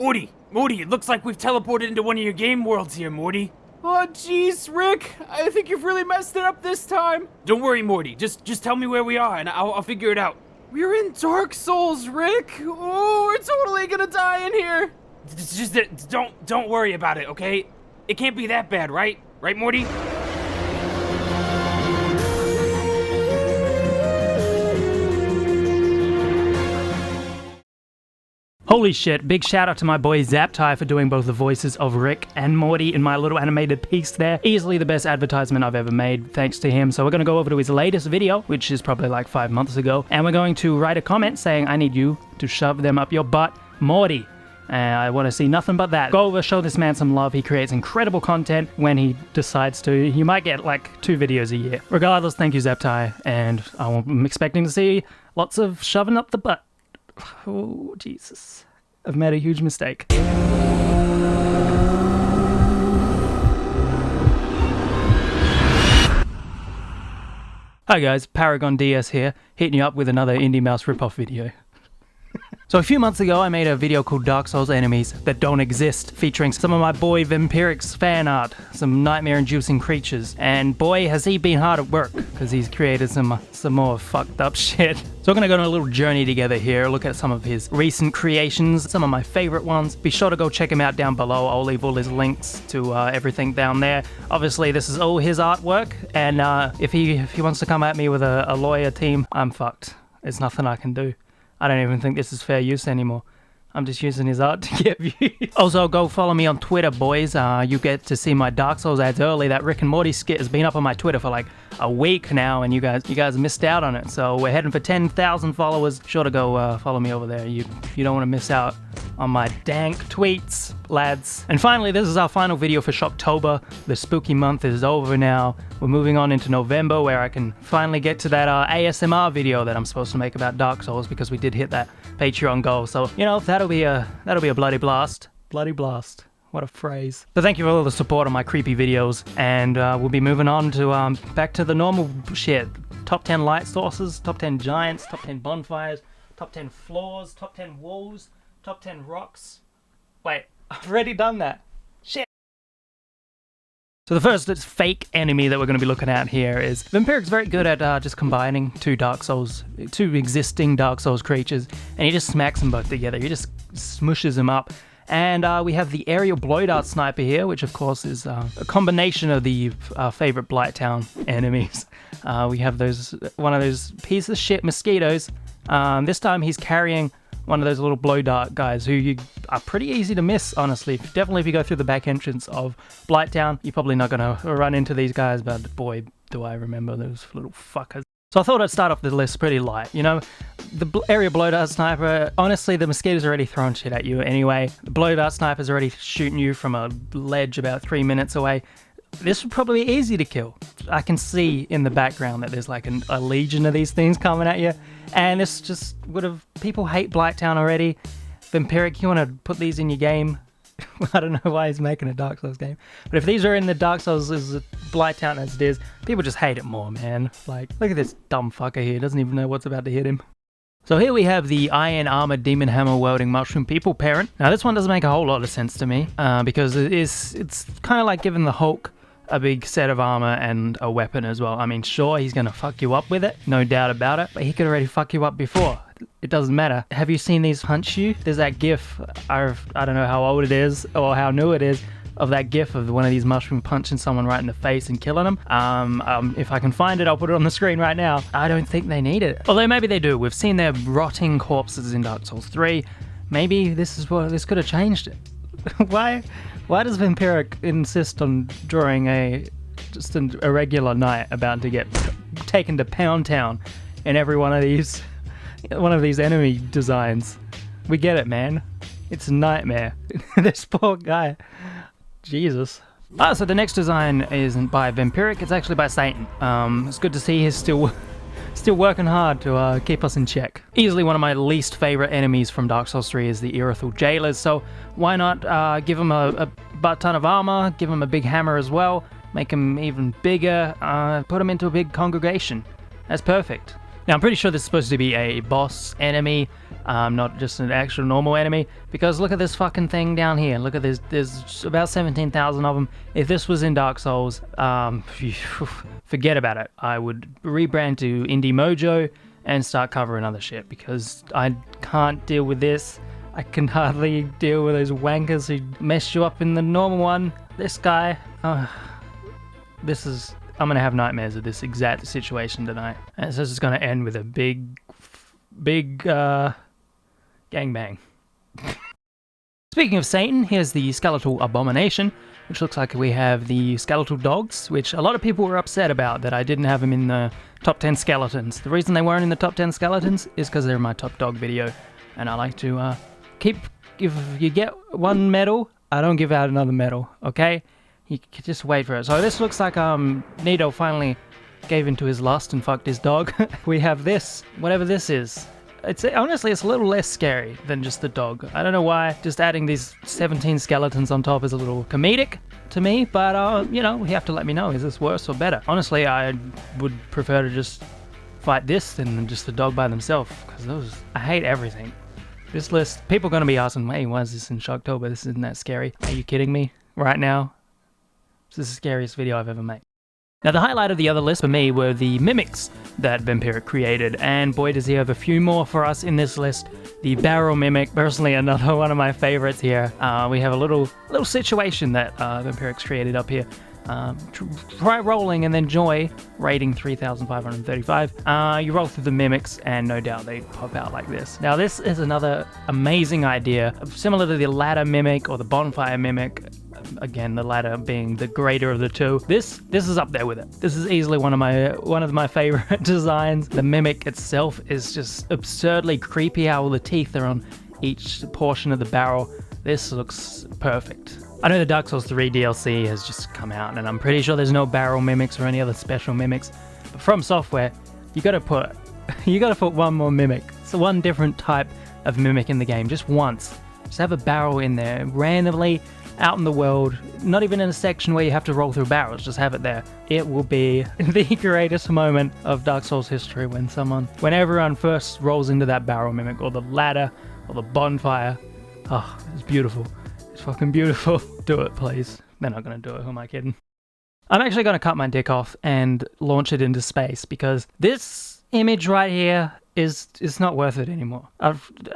Morty, it looks like we've teleported into one of your game worlds here, Morty. Oh, jeez, Rick. I think you've really messed it up this time. Don't worry, Morty. Just tell me where we are, and I'll figure it out. We're in Dark Souls, Rick. Oh, we're totally gonna die in here. Just don't worry about it, okay? It can't be that bad, right? Right, Morty? Holy shit, big shout out to my boy Zaptai for doing both the voices of Rick and Morty in my little animated piece there. Easily the best advertisement I've ever made, thanks to him. So we're going to go over to his latest video, which is probably like 5 months ago, and we're going to write a comment saying, I need you to shove them up your butt, Morty. I want to see nothing but that. Go over, show this man some love. He creates incredible content when he decides to. You might get like 2 videos a year. Regardless, thank you Zaptai, and I'm expecting to see lots of shoving up the butt. Oh, Jesus. I've made a huge mistake. Hi guys, Paragon DS here, hitting you up with another Indeimaus ripoff video. So a few months ago I made a video called Dark Souls Enemies That Don't Exist, featuring some of my boy Vampiric's fan art, some nightmare-inducing creatures, and boy has he been hard at work, because he's created some more fucked up shit. So we're gonna go on a little journey together here, look at some of his recent creations, some of my favorite ones. Be sure to go check him out down below. I'll leave all his links to everything down there. Obviously this is all his artwork, and if he wants to come at me with a lawyer team, I'm fucked. There's nothing I can do. I don't even think this is fair use anymore. I'm just using his art to get views. Also, go follow me on Twitter, boys. You get to see my Dark Souls ads early. That Rick and Morty skit has been up on my Twitter for like a week now, and you guys missed out on it. So we're heading for 10,000 followers. Sure to go follow me over there. You don't want to miss out on my dank tweets, lads. And finally, this is our final video for Shocktober. The spooky month is over now. We're moving on into November, where I can finally get to that ASMR video that I'm supposed to make about Dark Souls, because we did hit that Patreon goal. So, you know, that'll be a bloody blast. Bloody blast. What a phrase. So thank you for all the support on my creepy videos, and we'll be moving on to back to the normal shit. Top 10 light sources, top 10 giants, top 10 bonfires, top 10 floors, top 10 walls, top 10 rocks. Wait, I've already done that. Shit. So the first fake enemy that we're going to be looking at here is Vampiric's very good at just combining two existing Dark Souls creatures, and he just smacks them both together. He just smushes them up. And we have the aerial blow dart sniper here, which of course is a combination of the favorite Blighttown enemies. We have one of those piece of shit mosquitoes. This time he's carrying one of those little blow dart guys who are pretty easy to miss, honestly. Definitely if you go through the back entrance of Blighttown, you're probably not going to run into these guys, but boy, do I remember those little fuckers. So I thought I'd start off the list pretty light, you know? The area blow dart sniper, honestly, the mosquitoes are already throwing shit at you anyway. The blow dart sniper's already shooting you from a ledge about 3 minutes away. This would probably be easy to kill. I can see in the background that there's like a legion of these things coming at you. And this just people hate Blighttown already. Vampiric, you want to put these in your game? I don't know why he's making a Dark Souls game. But if these are in the Dark Souls as Blighttown as it is, people just hate it more, man. Like, look at this dumb fucker here. Doesn't even know what's about to hit him. So here we have the Iron Armor Demon Hammer Wielding Mushroom People parent. Now this one doesn't make a whole lot of sense to me, because it's kind of like giving the Hulk a big set of armor and a weapon as well. I mean, sure, he's gonna fuck you up with it, no doubt about it, but he could already fuck you up before. It doesn't matter. Have you seen these punch you? There's that gif, I don't know how old it is or how new it is, of that gif of one of these mushroom punching someone right in the face and killing them. If I can find it, I'll put it on the screen right now. I don't think they need it. Although maybe they do. We've seen their rotting corpses in Dark Souls 3. Maybe this could have changed it. Why does Vampiric insist on drawing just an irregular knight about to get taken to Pound Town in every one of these enemy designs? We get it, man. It's a nightmare. This poor guy. Jesus. So the next design isn't by Vampiric, it's actually by Satan. It's good to see he's still working hard to keep us in check. Easily one of my least favorite enemies from Dark Souls 3 is the Irithel Jailers, so why not give him a butt ton of armor, give him a big hammer as well, make him even bigger, put him into a big congregation. That's perfect. Now I'm pretty sure this is supposed to be a boss enemy, not just an actual normal enemy, because look at this fucking thing down here. Look at this, there's about 17,000 of them. If this was in Dark Souls, forget about it. I would rebrand to Indeimaus and start covering other shit, because I can't deal with this. I can hardly deal with those wankers who mess you up in the normal one. This guy, I'm gonna have nightmares of this exact situation tonight. And so it's just gonna end with a big gangbang. Speaking of Satan, here's the Skeletal Abomination, which looks like we have the Skeletal Dogs, which a lot of people were upset about that I didn't have them in the top 10 skeletons. The reason they weren't in the top 10 skeletons is because they're in my top dog video, and I like to if you get one medal, I don't give out another medal, okay? You can just wait for it. So this looks like Nito finally gave into his lust and fucked his dog. We have this, whatever this is. Honestly, it's a little less scary than just the dog. I don't know why. Just adding these 17 skeletons on top is a little comedic to me, but you know, you have to let me know. Is this worse or better? Honestly, I would prefer to just fight this than just the dog by themselves, because I hate everything. This list, people are going to be asking, hey, why is this in Shocktober? This isn't that scary. Are you kidding me? Right now? This is the scariest video I've ever made. Now, the highlight of the other list for me were the mimics that Vampiric created, and boy does he have a few more for us in this list. The barrel mimic, personally another one of my favorites here. We have a little situation that Vampiric's created up here. Try rolling and then joy, rating 3,535. You roll through the mimics and no doubt they pop out like this. Now this is another amazing idea, similar to the ladder mimic or the bonfire mimic. Again, the latter being the greater of the two. This is up there with it. This is easily one of my favorite designs. The mimic itself is just absurdly creepy how all the teeth are on each portion of the barrel. This looks perfect. I know the Dark Souls 3 DLC has just come out, and I'm pretty sure there's no barrel mimics or any other special mimics. But From Software, you gotta put one more mimic. So one different type of mimic in the game, just once. Just have a barrel in there, randomly out in the world, not even in a section where you have to roll through barrels, just have it there. It will be the greatest moment of Dark Souls history when everyone first rolls into that barrel mimic, or the ladder, or the bonfire. Oh, it's beautiful. It's fucking beautiful. Do it, please. They're not gonna do it, who am I kidding? I'm actually gonna cut my dick off and launch it into space, because this image right here is not worth it anymore.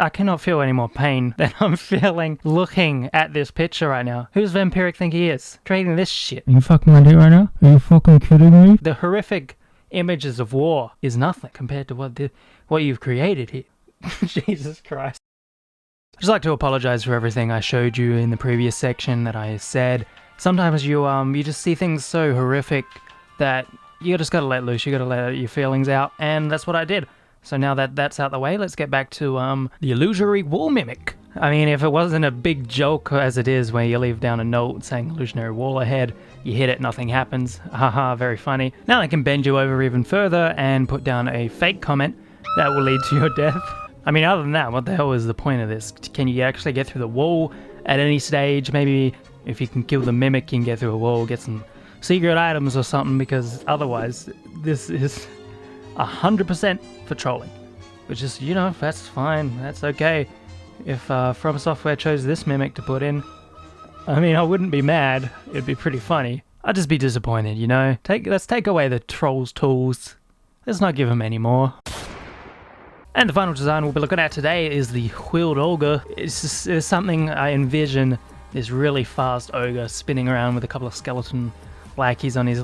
I cannot feel any more pain than I'm feeling looking at this picture right now. Who's Vampiric think he is? Creating this shit. Are you fucking my dick right now? Are you fucking kidding me? The horrific images of war is nothing compared to what you've created here. Jesus Christ. I'd just like to apologize for everything I showed you in the previous section that I said. Sometimes you just see things so horrific that you just gotta let loose, you gotta let your feelings out, and that's what I did. So now that that's out the way, let's get back to the Illusory wall mimic. I mean, if it wasn't a big joke as it is, where you leave down a note saying illusionary wall ahead, you hit it, nothing happens. Haha, very funny. Now I can bend you over even further and put down a fake comment that will lead to your death. I mean, other than that, what the hell is the point of this? Can you actually get through the wall at any stage? Maybe if you can kill the mimic, you can get through a wall, get some secret items or something, because otherwise, this is 100% for trolling. Which is, you know, that's fine, that's okay. If From Software chose this mimic to put in, I mean, I wouldn't be mad. It'd be pretty funny. I'd just be disappointed, you know? Let's take away the trolls' tools. Let's not give them any more. And the final design we'll be looking at today is the wheeled Auger. It's something I envision, this really fast ogre spinning around with a couple of skeleton lackeys on his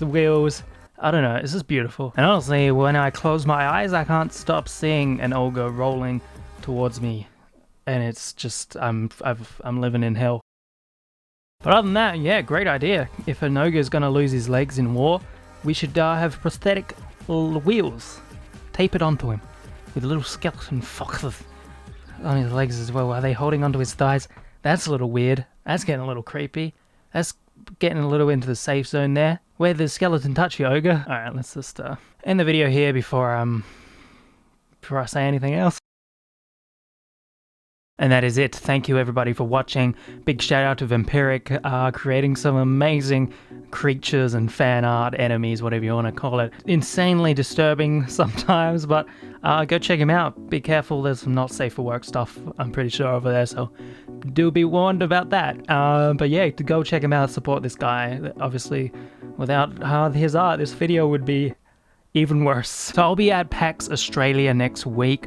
wheels. I don't know, it's just beautiful. And honestly, when I close my eyes, I can't stop seeing an ogre rolling towards me. And it's just, I'm living in hell. But other than that, yeah, great idea. If an ogre's gonna lose his legs in war, we should have prosthetic wheels. Tape it onto him. With little skeleton foxes on his legs as well. Are they holding onto his thighs? That's a little weird. That's getting a little creepy. That's getting a little into the safe zone there. Where the skeleton touch you, ogre? Alright, let's just end the video here before I say anything else. And that is it. Thank you everybody for watching. Big shout out to Vampiric, creating some amazing creatures and fan art, enemies, whatever you want to call it. Insanely disturbing sometimes, but go check him out. Be careful, there's some not safe for work stuff, I'm pretty sure, over there, so do be warned about that. But yeah, to go check him out, support this guy. Obviously, without his art, this video would be even worse. So I'll be at PAX Australia next week,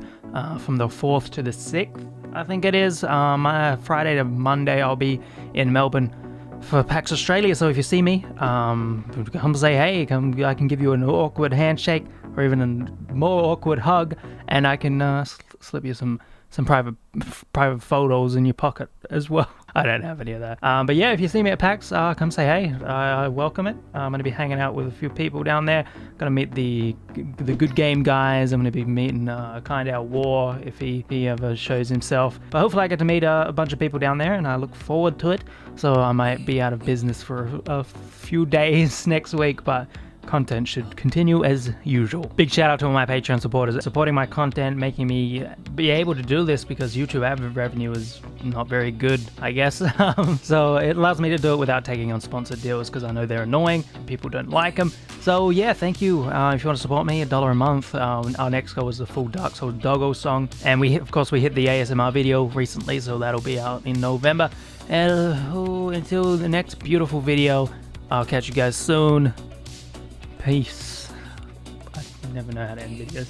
from the 4th to the 6th, I think it is. Friday to Monday I'll be in Melbourne for PAX Australia, so if you see me, come say hey, I can give you an awkward handshake or even a more awkward hug, and I can slip you some private photos in your pocket as well. I don't have any of that. But yeah, if you see me at PAX, come say hey. I welcome it. I'm going to be hanging out with a few people down there. Going to meet the Good Game guys. I'm going to be meeting Kind Out War if he ever shows himself. But hopefully I get to meet a bunch of people down there, and I look forward to it. So I might be out of business for a few days next week, but content should continue as usual. Big shout out to all my Patreon supporters supporting my content, making me be able to do this, because YouTube ad revenue is not very good, I guess. So it allows me to do it without taking on sponsored deals, because I know they're annoying, people don't like them. So yeah, thank you. If you want to support me, $1 a month. Our next goal is the full Dark Souls Doggo song, and we hit the ASMR video recently, so that'll be out in November. And until the next beautiful video, I'll catch you guys soon. Peace. I never know how to end videos.